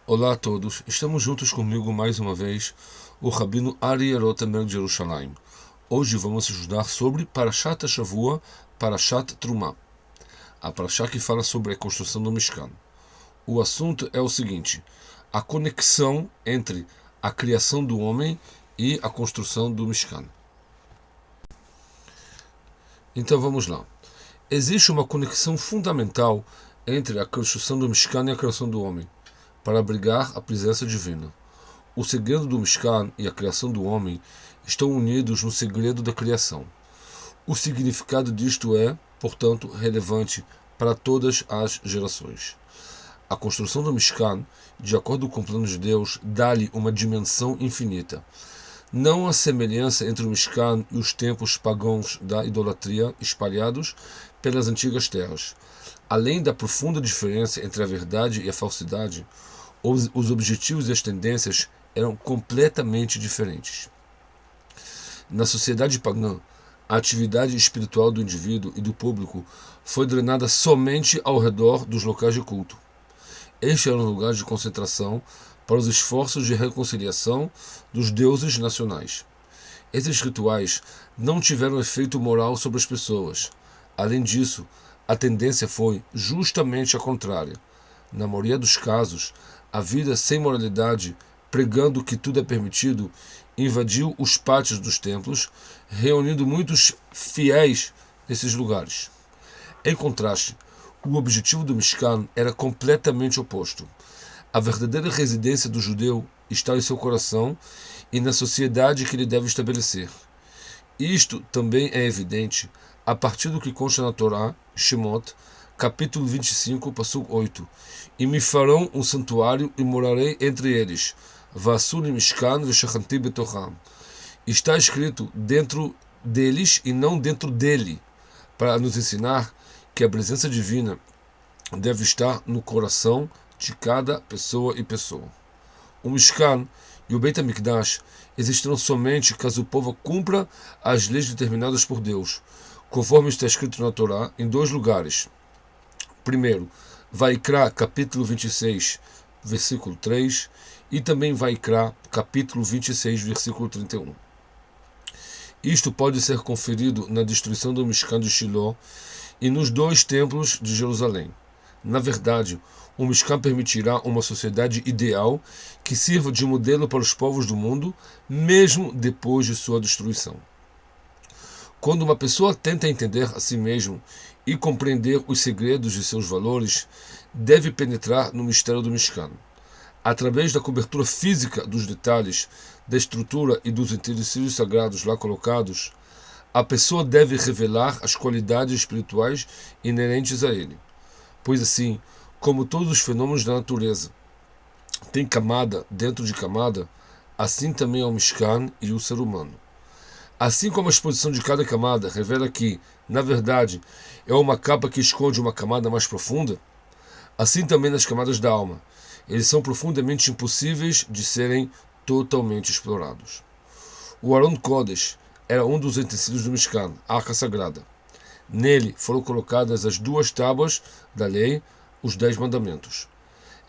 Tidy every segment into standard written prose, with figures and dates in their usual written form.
Olá a todos, estamos juntos comigo mais uma vez, o Rabino Ari Rotenberg de Jerusalém. Hoje vamos estudar sobre Parashat Shavua, Parashat Trumah, a Parashá que fala sobre a construção do Mishkan. O assunto é o seguinte: a conexão entre a criação do homem e a construção do Mishkan. Então vamos lá. Existe uma conexão fundamental entre a construção do Mishkan e a criação do homem, para abrigar a presença divina. O segredo do Mishkan e a criação do homem estão unidos no segredo da criação. O significado disto é, portanto, relevante para todas as gerações. A construção do Mishkan, de acordo com o plano de Deus, dá-lhe uma dimensão infinita. Não há semelhança entre o Mishkan e os templos pagãos da idolatria espalhados pelas antigas terras. Além da profunda diferença entre a verdade e a falsidade, os objetivos e as tendências eram completamente diferentes. Na sociedade pagã, a atividade espiritual do indivíduo e do público foi drenada somente ao redor dos locais de culto. Este era um lugar de concentração para os esforços de reconciliação dos deuses nacionais. Esses rituais não tiveram efeito moral sobre as pessoas. Além disso, a tendência foi justamente a contrária. Na maioria dos casos, a vida sem moralidade, pregando que tudo é permitido, invadiu os pátios dos templos, reunindo muitos fiéis nesses lugares. Em contraste, o objetivo do Mishkan era completamente oposto. A verdadeira residência do judeu está em seu coração e na sociedade que ele deve estabelecer. Isto também é evidente a partir do que consta na Torá, Shemot, capítulo 25, passuco 8. E me farão um santuário e morarei entre eles. Vasuni Mishkan v'shachanti betocham. Está escrito dentro deles e não dentro dele, para nos ensinar que a presença divina deve estar no coração de cada pessoa e pessoa. O Mishkan e o Beit HaMikdash existirão somente caso o povo cumpra as leis determinadas por Deus, conforme está escrito na Torá, em dois lugares. Primeiro, Vaikra, capítulo 26, versículo 3, e também Vaikra, capítulo 26, versículo 31. Isto pode ser conferido na destruição do Mishkan de Shiló e nos dois templos de Jerusalém. Na verdade, o Mishkan permitirá uma sociedade ideal que sirva de modelo para os povos do mundo, mesmo depois de sua destruição. Quando uma pessoa tenta entender a si mesmo e compreender os segredos de seus valores, deve penetrar no mistério do Mishkan. Através da cobertura física dos detalhes, da estrutura e dos utensílios sagrados lá colocados, a pessoa deve revelar as qualidades espirituais inerentes a ele. Pois assim, como todos os fenômenos da natureza têm camada dentro de camada, assim também é o Mishkan e o ser humano. Assim como a exposição de cada camada revela que, na verdade, é uma capa que esconde uma camada mais profunda, assim também nas camadas da alma. Eles são profundamente impossíveis de serem totalmente explorados. O Aron Kodesh era um dos utensílios do Mishkan, a Arca Sagrada. Nele foram colocadas as duas tábuas da lei, os 10 mandamentos.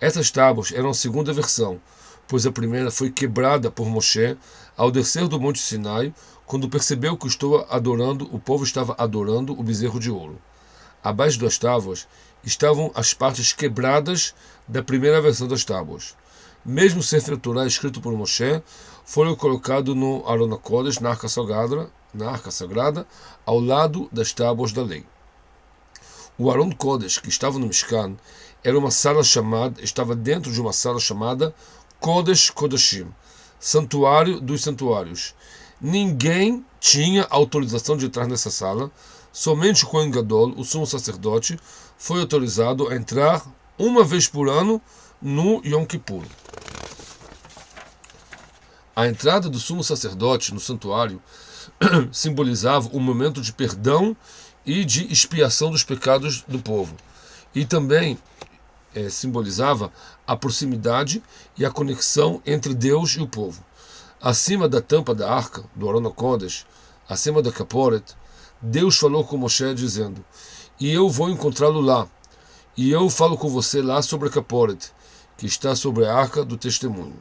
Essas tábuas eram a segunda versão, pois a primeira foi quebrada por Moshe ao descer do Monte Sinai, quando percebeu que o povo estava adorando o bezerro de ouro. Abaixo das tábuas estavam as partes quebradas da primeira versão das tábuas. Mesmo o Sefer Torah escrito por Moshe foi colocado no Aron HaKodesh, na Arca Sagrada, ao lado das tábuas da lei. O Aron Kodesh, que estava no Mishkan, estava dentro de uma sala chamada Kodesh Kodashim, santuário dos santuários. Ninguém tinha autorização de entrar nessa sala, somente o Kohen Gadol, o sumo sacerdote, foi autorizado a entrar uma vez por ano no Yom Kippur. A entrada do sumo sacerdote no santuário simbolizava um momento de perdão e de expiação dos pecados do povo. E também simbolizava a proximidade e a conexão entre Deus e o povo. Acima da tampa da arca, do Aron HaKodesh, acima da Kaporet, Deus falou com Moshe dizendo: e eu vou encontrá-lo lá, e eu falo com você lá sobre a Kaporet, que está sobre a arca do testemunho.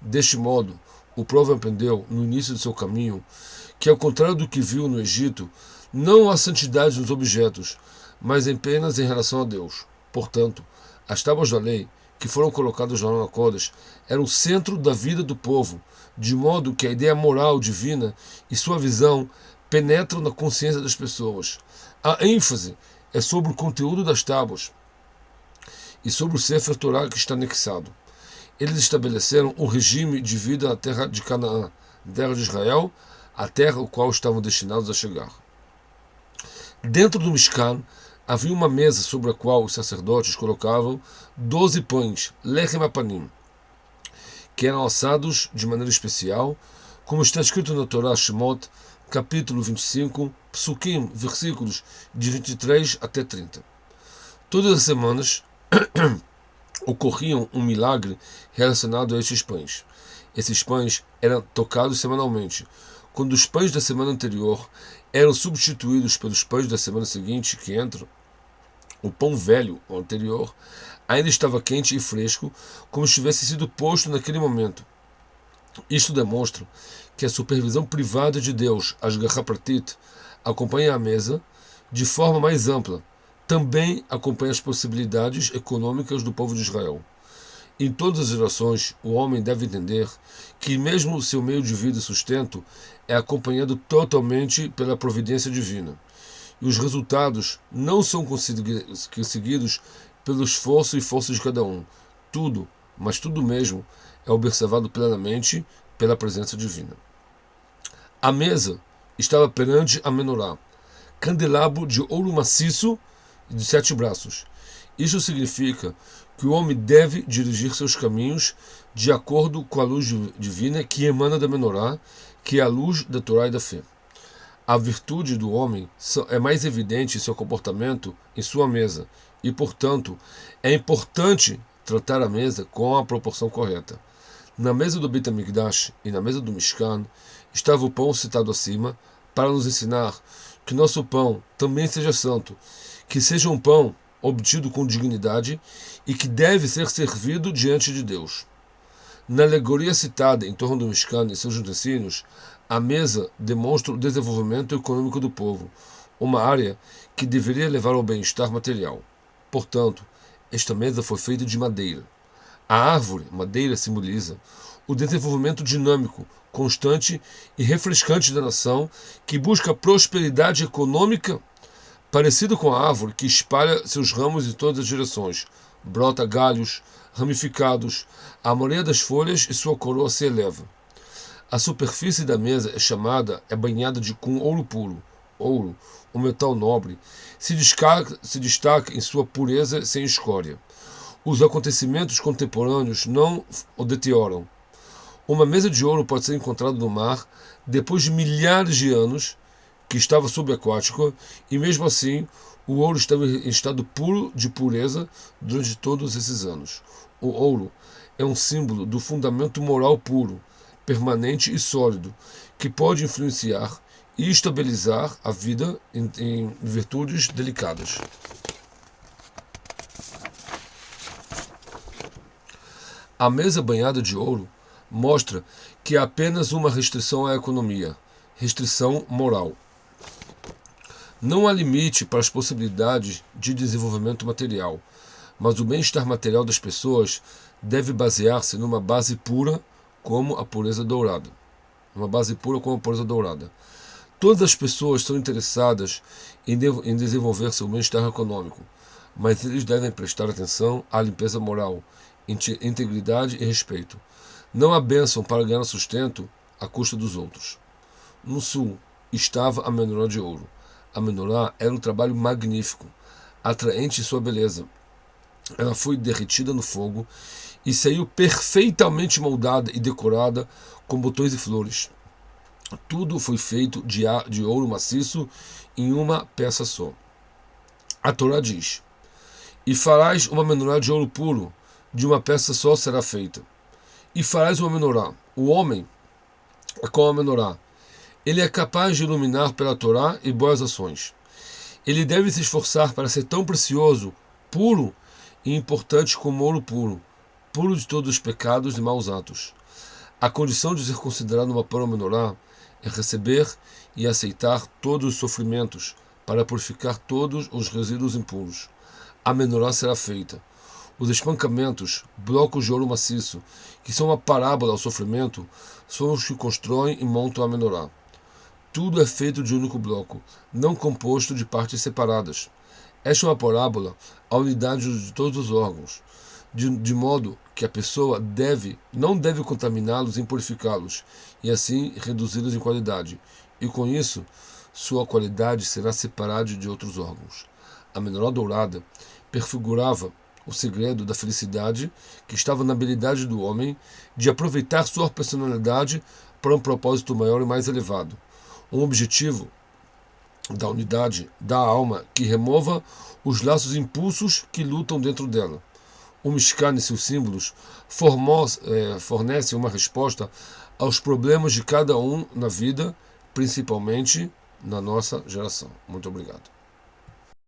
Deste modo, o povo aprendeu, no início de seu caminho, que, ao contrário do que viu no Egito, não há santidade nos objetos, mas apenas em relação a Deus. Portanto, as tábuas da lei, que foram colocadas lá na Kodesh, eram o centro da vida do povo, de modo que a ideia moral divina e sua visão penetram na consciência das pessoas. A ênfase é sobre o conteúdo das tábuas e sobre o Sefer Torah que está anexado. Eles estabeleceram um regime de vida na terra de Canaã, terra de Israel, a terra ao qual estavam destinados a chegar. Dentro do Mishkan havia uma mesa sobre a qual os sacerdotes colocavam 12 pães, lechem apanim, que eram assados de maneira especial, como está escrito na Torá Shemot, capítulo 25, Psukim, versículos de 23 até 30. Todas as semanas ocorriam um milagre relacionado a estes pães. Esses pães eram tocados semanalmente, quando os pães da semana anterior eram substituídos pelos pães da semana seguinte que entram. O pão velho, o anterior, ainda estava quente e fresco, como se tivesse sido posto naquele momento. Isto demonstra que a supervisão privada de Deus, Ashgaha Pratit, acompanha a mesa de forma mais ampla. Também acompanha as possibilidades econômicas do povo de Israel. Em todas as gerações, o homem deve entender que mesmo o seu meio de vida e sustento é acompanhado totalmente pela providência divina. E os resultados não são conseguidos pelo esforço e força de cada um. Tudo, mas tudo mesmo, é observado plenamente pela presença divina. A mesa estava perante a menorá, candelabro de ouro maciço e de 7 braços. Isso significa que o homem deve dirigir seus caminhos de acordo com a luz divina que emana da menorá, que é a luz da Torá e da fé. A virtude do homem é mais evidente em seu comportamento em sua mesa e, portanto, é importante tratar a mesa com a proporção correta. Na mesa do Beit HaMikdash e na mesa do Mishkan estava o pão citado acima para nos ensinar que nosso pão também seja santo, que seja um pão obtido com dignidade e que deve ser servido diante de Deus. Na alegoria citada em torno do Mishkan e seus utensílios, a mesa demonstra o desenvolvimento econômico do povo, uma área que deveria levar ao bem-estar material. Portanto, esta mesa foi feita de madeira. A árvore, madeira, simboliza o desenvolvimento dinâmico, constante e refrescante da nação que busca prosperidade econômica, parecido com a árvore que espalha seus ramos em todas as direções, brota galhos ramificados, a maioria das folhas e sua coroa se eleva. A superfície da mesa é banhada com ouro puro. Ouro, um metal nobre, se destaca em sua pureza sem escória. Os acontecimentos contemporâneos não o deterioram. Uma mesa de ouro pode ser encontrada no mar depois de milhares de anos que estava subaquática, e mesmo assim o ouro estava em estado puro de pureza durante todos esses anos. O ouro é um símbolo do fundamento moral puro, permanente e sólido, que pode influenciar e estabilizar a vida em virtudes delicadas. A mesa banhada de ouro mostra que há apenas uma restrição à economia, restrição moral. Não há limite para as possibilidades de desenvolvimento material, mas o bem-estar material das pessoas deve basear-se numa base pura como a pureza dourada. Todas as pessoas são interessadas em desenvolver seu bem-estar econômico, mas eles devem prestar atenção à limpeza moral, integridade e respeito. Não há bênção para ganhar sustento à custa dos outros. No sul estava a menorá de ouro. A menorá era um trabalho magnífico, atraente em sua beleza. Ela foi derretida no fogo e saiu perfeitamente moldada e decorada com botões e flores. Tudo foi feito de ouro maciço em uma peça só. A Torá diz: e farás uma menorá de ouro puro, de uma peça só será feita. E farás uma menorá. O homem é como a menorá. Ele é capaz de iluminar pela Torá e boas ações. Ele deve se esforçar para ser tão precioso, puro e importante como ouro puro. puro de todos os pecados e maus atos. A condição de ser considerado uma Parah Menorá é receber e aceitar todos os sofrimentos para purificar todos os resíduos impuros. A menorá será feita. Os espancamentos, blocos de ouro maciço, que são uma parábola ao sofrimento, são os que constroem e montam a menorá. Tudo é feito de um único bloco, não composto de partes separadas. Esta é uma parábola à unidade de todos os órgãos, de modo que a pessoa não deve contaminá-los e purificá-los, e assim reduzi-los em qualidade, e com isso sua qualidade será separada de outros órgãos. A menorá dourada prefigurava o segredo da felicidade que estava na habilidade do homem de aproveitar sua personalidade para um propósito maior e mais elevado, um objetivo da unidade da alma que remova os laços impulsos que lutam dentro dela. O Mishkan e seus símbolos fornecem uma resposta aos problemas de cada um na vida, principalmente na nossa geração. Muito obrigado.